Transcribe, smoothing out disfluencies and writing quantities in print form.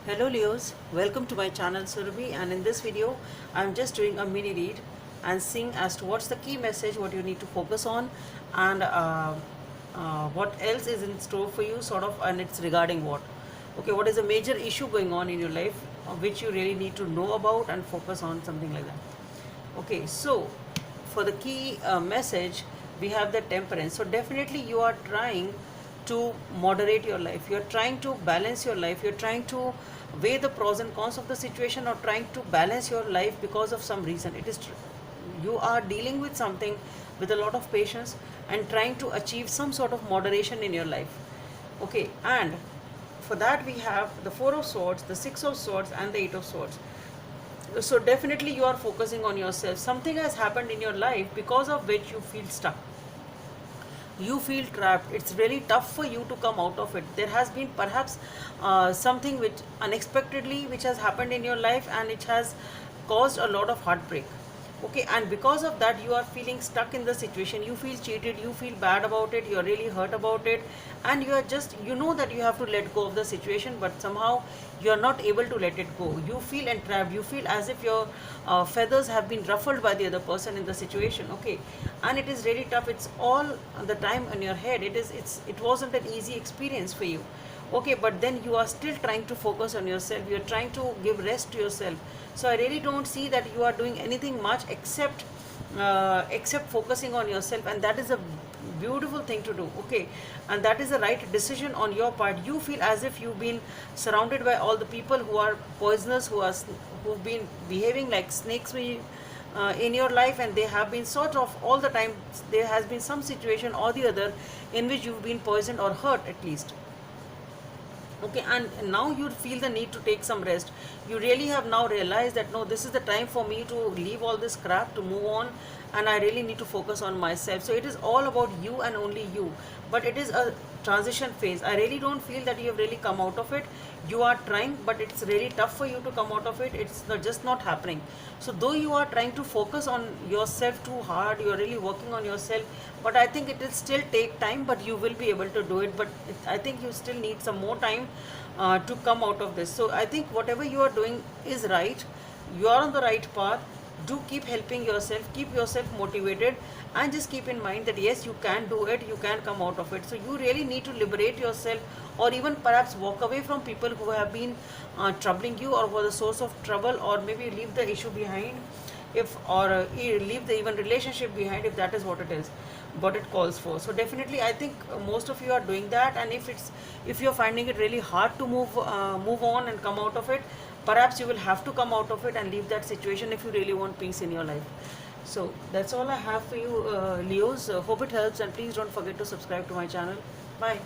Hello Leos, welcome to my channel Surabhi, and in this video I'm just doing a mini read and seeing as to what's the key message what you need to focus on, and what else is in store for you, sort of, and it's regarding what is a major issue going on in your life, which you really need to know about and focus on, something like that. Okay, so for the key message, we have the temperance. So definitely you are trying to moderate your life, you're trying to balance your life, you're trying to weigh the pros and cons of the situation, or trying to balance your life because of some reason. You are dealing with something with a lot of patience and trying to achieve some sort of moderation in your life. Okay, and for that we have the Four of Swords, the Six of Swords, and the Eight of Swords. So definitely you are focusing on yourself. Something has happened in your life because of which you feel stuck, you feel trapped. It's really tough for you to come out of it. There has been perhaps something which unexpectedly which has happened in your life, and it has caused a lot of heartbreak. Okay, and because of that you are feeling stuck in the situation, you feel cheated, you feel bad about it, you're really hurt about it, and you are just, you know that you have to let go of the situation, but somehow you are not able to let it go. You feel entrapped, you feel as if your feathers have been ruffled by the other person in the situation. Okay, and it is really tough. It's all the time in your head. It wasn't an easy experience for you. Okay, but then you are still trying to focus on yourself, you're trying to give rest to yourself. So I really don't see that you are doing anything much except focusing on yourself, and that is a beautiful thing to do. Okay, and that is the right decision on your part. You feel as if you've been surrounded by all the people who are poisonous, who've been behaving like snakes in your life, and they have been sort of all the time. There has been some situation or the other in which you've been poisoned or hurt at least. Okay, and now you feel the need to take some rest. You really have now realized that no, this is the time for me to leave all this crap, to move on, and I really need to focus on myself. So it is all about you and only you, but it is a transition phase. I really don't feel that you have really come out of it. You are trying, but it's really tough for you to come out of it. It's just not happening. So though you are trying to focus on yourself too hard, you are really working on yourself, but I think it will still take time, but you will be able to do it. But I think you still need some more time to come out of this. So I think whatever you are doing is right, you are on the right path. Do keep helping yourself, keep yourself motivated, and just keep in mind that yes, you can do it, you can come out of it. So you really need to liberate yourself, or even perhaps walk away from people who have been troubling you, or were the source of trouble, or maybe leave the issue behind, if or leave the even relationship behind, if that is what it is, what it calls for. So definitely I think most of you are doing that, and if you're finding it really hard to move on and come out of it, perhaps you will have to come out of it and leave that situation if you really want peace in your life. So that's all I have for you, Leos. Hope it helps, and please don't forget to subscribe to my channel. Bye.